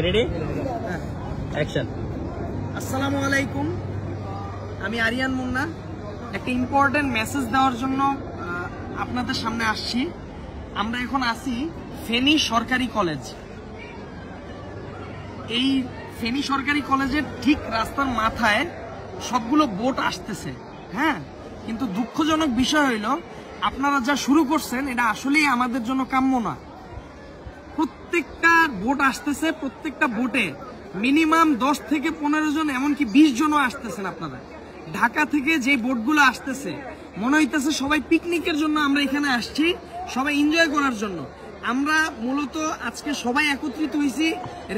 Ready action. আসসালামু আলাইকুম, আমি আরিয়ান মুন্না। একটা ইম্পর্টেন্ট মেসেজ দেওয়ার জন্য আপনাদের সামনে আসছি। আমরা এখন আছি ফেনী সরকারি কলেজ। এই ফেনী সরকারি কলেজের ঠিক রাস্তার মাথায় সবগুলো বোট আসতেছে, হ্যাঁ। কিন্তু দুঃখজনক বিষয় হইল আপনারা যা শুরু করছেন এটা আসলেই আমাদের জন্য কাম্য না। প্রত্যেকটা বোট আসতেছে, প্রত্যেকটা বোটে মিনিমাম 10 থেকে 15 জন, এমনকি 20 জনও আসতেছেন। আপনারা ঢাকা থেকে যে বোটগুলো আসতেছে মনে হইতেছে সবাই পিকনিকের জন্য আমরা এখানে আসছি, সবাই এনজয় করার জন্য। আমরা মূলত আজকে সবাই একত্রিত হয়েছি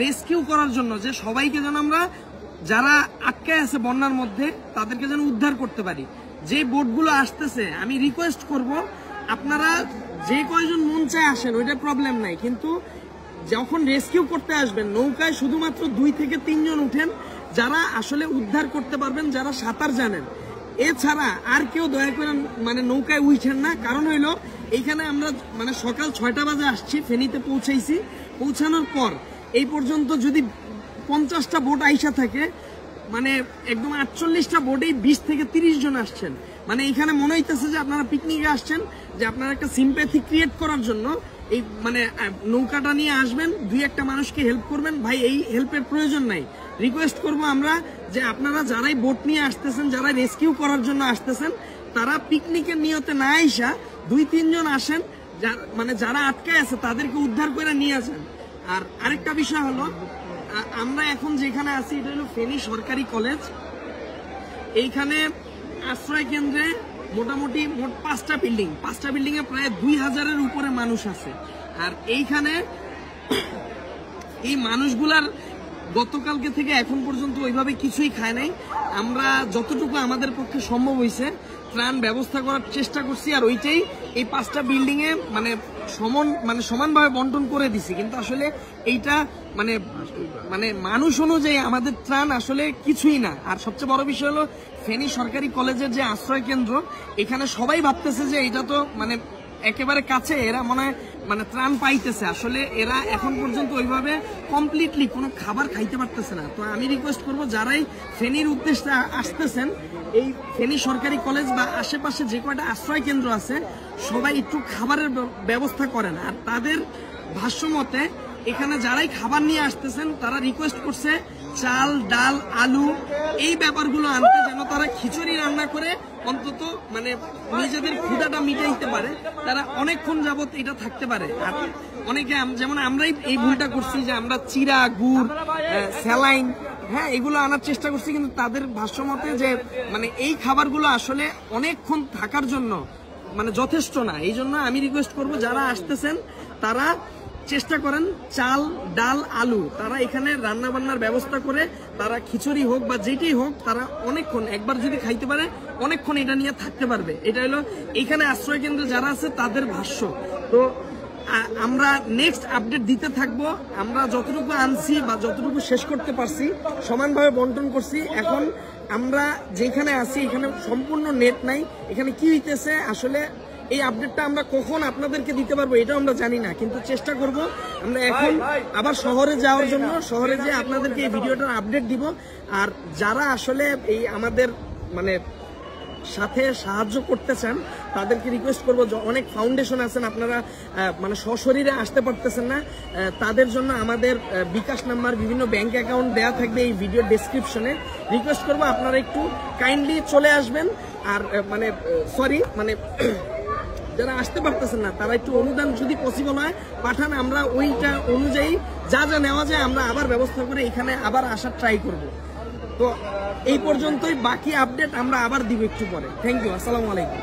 রেস্কিউ করার জন্য, যে সবাইকে যেন আমরা যারা আটকে আছে বন্যার মধ্যে তাদেরকে যেন উদ্ধার করতে পারি। যে বোটগুলো আসতেছে আমি রিকোয়েস্ট করব আপনারা যে কয়জন মন চায় আসেন, ওইটা প্রবলেম নাই, কিন্তু যখন রেস্কিউ করতে আসবেন নৌকায় শুধুমাত্র 2 থেকে 3 জন উঠেন যারা আসলে উদ্ধার করতে পারবেন, যারা সাঁতার জানেন। এছাড়া আর কেউ দয়া করে নৌকায় উঠেন না। কারণ হইলো এইখানে আমরা সকাল 6টা বাজে আসছি, ফেনীতে পৌঁছাইছি। পৌঁছানোর পর এই পর্যন্ত যদি 50টা বোট আইসা থাকে, একদম 48টা বোটেই 20 থেকে 30 জন আসছেন। এইখানে মনে হইতেছে যে আপনারা পিকনিকে আসছেন, যে আপনারা একটা সিম্প্যাথি ক্রিয়েট করার জন্য এই নৌকাটা নিয়ে আসবেন, 2-1টা মানুষকে হেল্প করবেন। ভাই, এই হেল্পের প্রয়োজন নাই। রিকোয়েস্ট করব আমরা যে আপনারা যারাই বোট নিয়ে আসতেছেন, যারা রেস্কিউ করার জন্য আসতেছেন, তারা পিকনিকের নিয়তে না আইসা 2-3 জন আসেন, যারা আটকায় আছে তাদেরকে উদ্ধার করে নিয়ে আসেন। আর আরেকটা বিষয় হলো, আমরা এখন যেখানে আছি এটা হলো ফেনী সরকারি কলেজ। এইখানে আশ্রয় কেন্দ্রে মোটামুটি মোট 5টা বিল্ডিং, 5টা বিল্ডিং এ প্রায় 2000-এর উপরে মানুষ আছে। আর এইখানে এই মানুষগুলার গতকালকে থেকে এখন পর্যন্ত ওইভাবে কিছুই খায় নাই। আমরা যতটুকু আমাদের পক্ষে সম্ভব হয়েছে ত্রাণ ব্যবস্থা করার চেষ্টা করছি, আর ওইটাই এই 5টা বিল্ডিং এ সমানভাবে বন্টন করে দিছি। কিন্তু আসলে এইটা মানুষ অনুযায়ী আমাদের ত্রাণ আসলে কিছুই না। আর সবচেয়ে বড় বিষয় হলো ফেনী সরকারি কলেজের যে আশ্রয় কেন্দ্র, এখানে সবাই ভাবতেছে যে এটা তো একেবারে কাছে, এরা ত্রাণ পাইতেছে। আসলে এরা এখন পর্যন্ত ওইভাবে কমপ্লিটলি কোনো খাবার খাইতে পারতেছে না। তো আমি রিকোয়েস্ট করব যারাই ফেনীর উদ্দেশ্যে আসতেছেন, এই ফেনী সরকারি কলেজ বা আশেপাশে যে কয়টা আশ্রয় কেন্দ্র আছে সবাই একটু খাবারের ব্যবস্থা করেন। আর তাদের ভাষ্যমতে এখানে যারাই খাবার নিয়ে আসতেছেন তারা রিকোয়েস্ট করছে চাল, ডাল, আলু এই ব্যাপারগুলো আনতে, যেন তারা খিচুড়ি রান্না করে অন্তত নিজেদের ক্ষুধাটা মিটাইতে পারে, তারা অনেকক্ষণ যাবত এটা থাকতে পারে। আর অনেকে যেমন আমরাই এই ভুলটা করছি যে আমরা চিরা, গুড়, স্যালাইন, হ্যাঁ, এগুলো আনার চেষ্টা করছি, কিন্তু তাদের ভাষ্যমতে যে এই খাবারগুলো আসলে অনেকক্ষণ থাকার জন্য যথেষ্ট না। এই জন্য আমি রিকোয়েস্ট করব যারা আসতেছেন তারা চেষ্টা করেন চাল, ডাল, আলু তারা এখানে রান্না বান্নার ব্যবস্থা করে, তারা খিচুড়ি হোক বা যেটাই হোক, তারা অনেকক্ষণ একবার যদি খাইতে পারে অনেকক্ষণ এটা নিয়ে থাকতে পারবে। এটা হলো এইখানে আশ্রয় কেন্দ্রে যারা আছে তাদের ভাষ্য। তো আমরা নেক্সট আপডেট দিতে থাকবো। আমরা যতটুকু আনছি বা যতটুকু শেষ করতে পারছি সমানভাবে বন্টন করছি। এখন আমরা যেখানে আছি এখানে সম্পূর্ণ নেট নাই, এখানে কি হইতেছে আসলে এই আপডেটটা আমরা কখন আপনাদেরকে দিতে পারবো এটাও আমরা জানি না, কিন্তু চেষ্টা করব আমরা এখন আবার শহরে যাওয়ার জন্য, শহরে যেয়ে আপনাদেরকে এই ভিডিওটার আপডেট দিব। আর যারা আসলে এই আমাদের সাথে সাহায্য করতে চান তাদেরকে রিকোয়েস্ট করবো, অনেক ফাউন্ডেশন আছেন আপনারা সশরীরে আসতে পারতেছেন না, তাদের জন্য আমাদের বিকাশ নাম্বার, বিভিন্ন ব্যাংক অ্যাকাউন্ট দেওয়া থাকবে এই ভিডিও ডেসক্রিপশনে। রিকোয়েস্ট করবো আপনারা একটু কাইন্ডলি চলে আসবেন। আর যারা আসতে পারতেছেন না তারা একটু অনুদান যদি পসিবল হয় পাঠান, আমরা ওইটা অনুযায়ী যা যা নেওয়া যায় আমরা আবার ব্যবস্থা করে এখানে আবার আসার ট্রাই করব। তো এই পর্যন্তই, বাকি আপডেট আমরা আবার দিব একটু পরে। থ্যাংক ইউ, আসসালামু আলাইকুম।